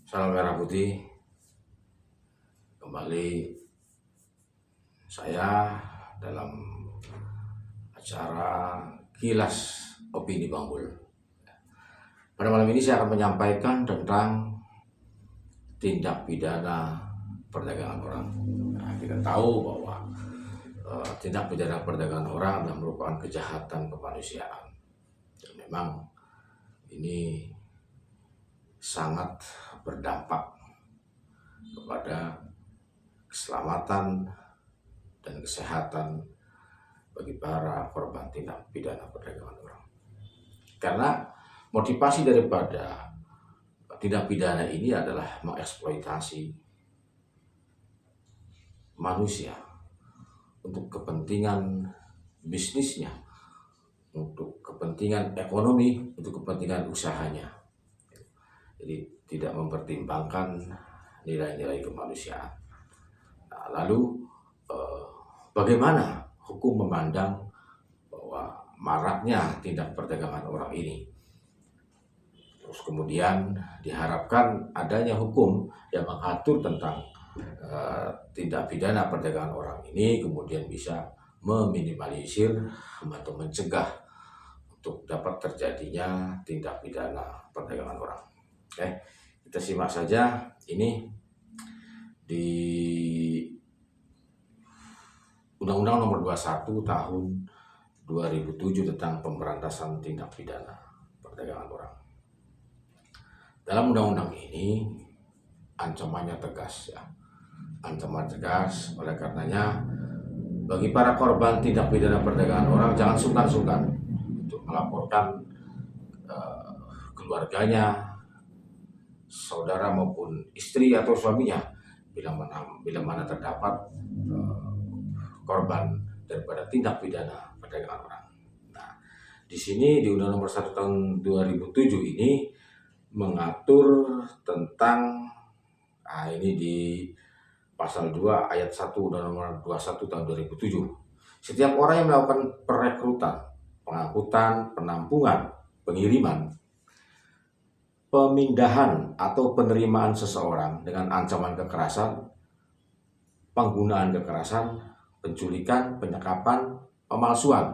Salam Merah Putih. Kembali saya dalam acara Kilas Opini Bang Bul. Pada malam ini saya akan menyampaikan tentang tindak pidana perdagangan orang. Nah, kita tahu bahwa tindak pidana perdagangan orang adalah merupakan kejahatan kemanusiaan. Dan memang ini sangat berdampak kepada keselamatan dan kesehatan bagi para korban tindak pidana perdagangan orang. Karena motivasi daripada tindak pidana ini adalah mengeksploitasi manusia untuk kepentingan bisnisnya, untuk kepentingan ekonomi, untuk kepentingan usahanya. Jadi tidak mempertimbangkan nilai-nilai kemanusiaan. Nah, lalu bagaimana hukum memandang bahwa maraknya tindak perdagangan orang ini? Terus kemudian diharapkan adanya hukum yang mengatur tentang tindak pidana perdagangan orang ini, kemudian bisa meminimalisir atau mencegah untuk dapat terjadinya tindak pidana perdagangan orang. Oke, kita simak saja ini di Undang-Undang Nomor 21 Tahun 2007 tentang pemberantasan tindak pidana perdagangan orang. Dalam undang-undang ini ancamannya tegas ya. Ancaman tegas, oleh karenanya bagi para korban tindak pidana perdagangan orang jangan sungkan-sungkan untuk melaporkan keluarganya, saudara maupun istri atau suaminya bila mana terdapat korban daripada tindak pidana perdagangan orang. Nah, di sini di Undang-Undang Nomor 1 Tahun 2007 ini mengatur tentang ini di Pasal 2 Ayat 1 Undang-Undang Nomor 21 Tahun 2007. Setiap orang yang melakukan perekrutan, pengangkutan, penampungan, pengiriman, pemindahan atau penerimaan seseorang dengan ancaman kekerasan, penggunaan kekerasan, penculikan, penyekapan, pemalsuan,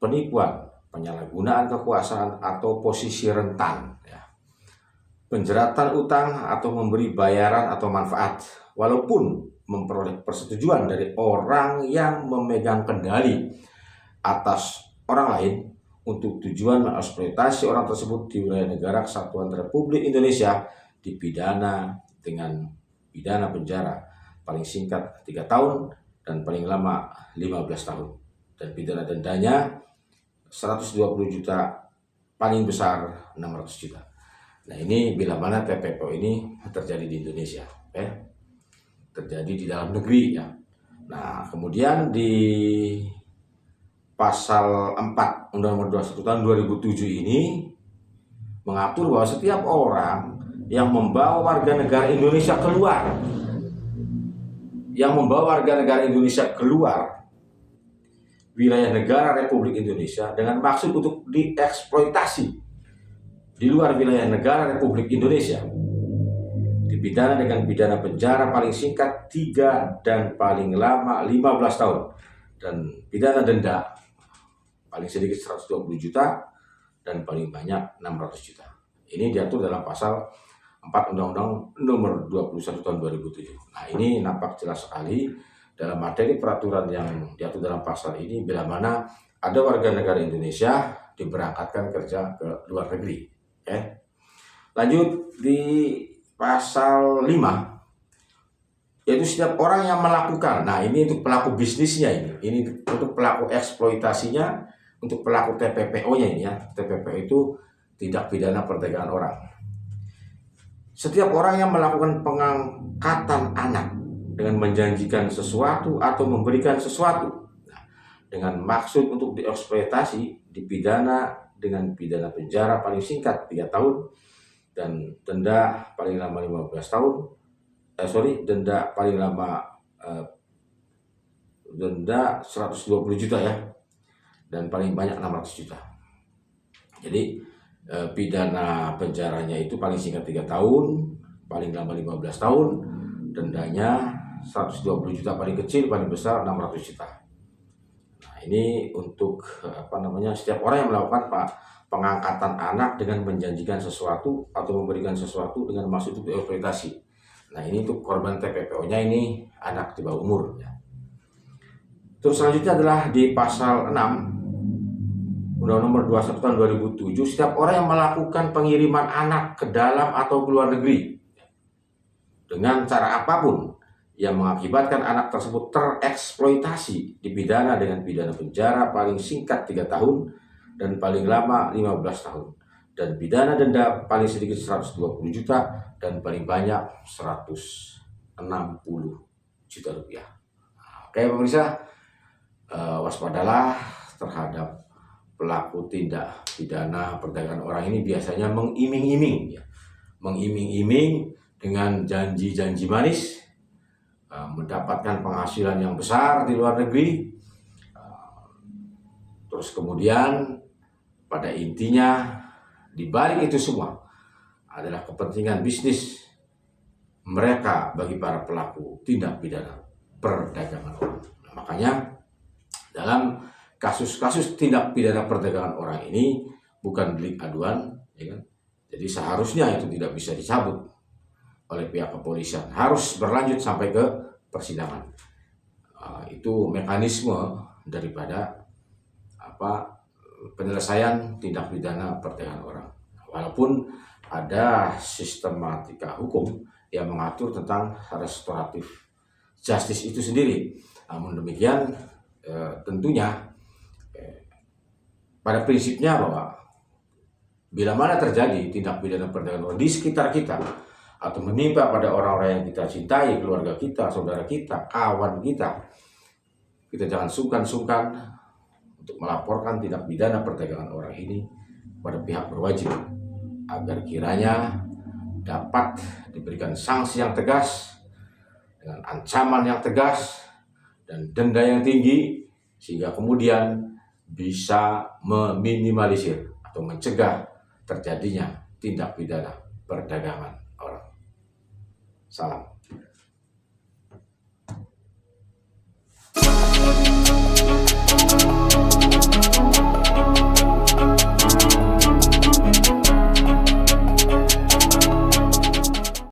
penipuan, penyalahgunaan kekuasaan atau posisi rentan, penjeratan utang atau memberi bayaran atau manfaat, walaupun memperoleh persetujuan dari orang yang memegang kendali atas orang lain untuk tujuan mengeksploitasi orang tersebut di wilayah negara kesatuan Republik Indonesia, dipidana dengan pidana penjara paling singkat 3 tahun dan paling lama 15 tahun. Dan pidana dendanya 120 juta, paling besar 600 juta. Nah, ini bila mana TPPO ini terjadi di Indonesia, terjadi di dalam negeri ya. Nah, kemudian di Pasal 4 Undang-Undang Nomor 21 Tahun 2007 ini mengatur bahwa setiap orang yang membawa warga negara Indonesia keluar, wilayah negara Republik Indonesia dengan maksud untuk dieksploitasi di luar wilayah negara Republik Indonesia, dipidana dengan pidana penjara paling singkat 3 dan paling lama 15 tahun dan pidana denda paling sedikit 120 juta dan paling banyak 600 juta. Ini diatur dalam pasal 4 Undang-Undang Nomor 21 Tahun 2007. Nah, ini nampak jelas sekali dalam materi peraturan yang diatur dalam pasal ini bila mana ada warga negara Indonesia diberangkatkan kerja ke luar negeri. Lanjut di pasal 5, yaitu setiap orang yang melakukan, nah ini untuk pelaku bisnisnya, ini untuk pelaku eksploitasinya, untuk pelaku TPPO-nya ini ya. TPPO itu tindak pidana perdagangan orang. Setiap orang yang melakukan pengangkatan anak dengan menjanjikan sesuatu atau memberikan sesuatu dengan maksud untuk dieksploitasi, dipidana dengan pidana penjara paling singkat 3 tahun dan denda paling lama 15 tahun. Denda paling lama denda 120 juta ya, dan paling banyak 600 juta. Jadi pidana penjaranya itu paling singkat 3 tahun, paling lama 15 tahun, dendanya 120 juta paling kecil, paling besar 600 juta. Nah, ini untuk setiap orang yang melakukan pengangkatan anak dengan menjanjikan sesuatu atau memberikan sesuatu dengan maksud untuk eksploitasi. Nah, ini untuk korban TPPO-nya ini anak di bawah umur. Ya. Terus selanjutnya adalah di pasal 6 Undang-Undang Nomor 21 Tahun 2007, setiap orang yang melakukan pengiriman anak ke dalam atau ke luar negeri dengan cara apapun yang mengakibatkan anak tersebut tereksploitasi dipidana dengan pidana penjara paling singkat 3 tahun dan paling lama 15 tahun, dan pidana denda paling sedikit 120 juta dan paling banyak 160 juta rupiah. Oke pemirsa, waspadalah terhadap pelaku tindak pidana perdagangan orang ini. Biasanya mengiming-iming dengan janji-janji manis, mendapatkan penghasilan yang besar di luar negeri, terus kemudian pada intinya di balik itu semua adalah kepentingan bisnis mereka bagi para pelaku tindak pidana perdagangan orang. Nah, makanya dalam kasus-kasus tindak pidana perdagangan orang ini bukan delik aduan, ya kan? Jadi seharusnya itu tidak bisa dicabut oleh pihak kepolisian, harus berlanjut sampai ke persidangan. Itu mekanisme daripada penyelesaian tindak pidana perdagangan orang. Walaupun ada sistematika hukum yang mengatur tentang restoratif justice itu sendiri, namun demikian tentunya pada prinsipnya bahwa bila mana terjadi tindak pidana perdagangan orang di sekitar kita atau menimpa pada orang-orang yang kita cintai, keluarga kita, saudara kita, kawan kita jangan sungkan-sungkan untuk melaporkan tindak pidana perdagangan orang ini pada pihak berwajib agar kiranya dapat diberikan sanksi yang tegas dengan ancaman yang tegas dan denda yang tinggi, sehingga kemudian bisa meminimalisir atau mencegah terjadinya tindak pidana perdagangan orang. Salam.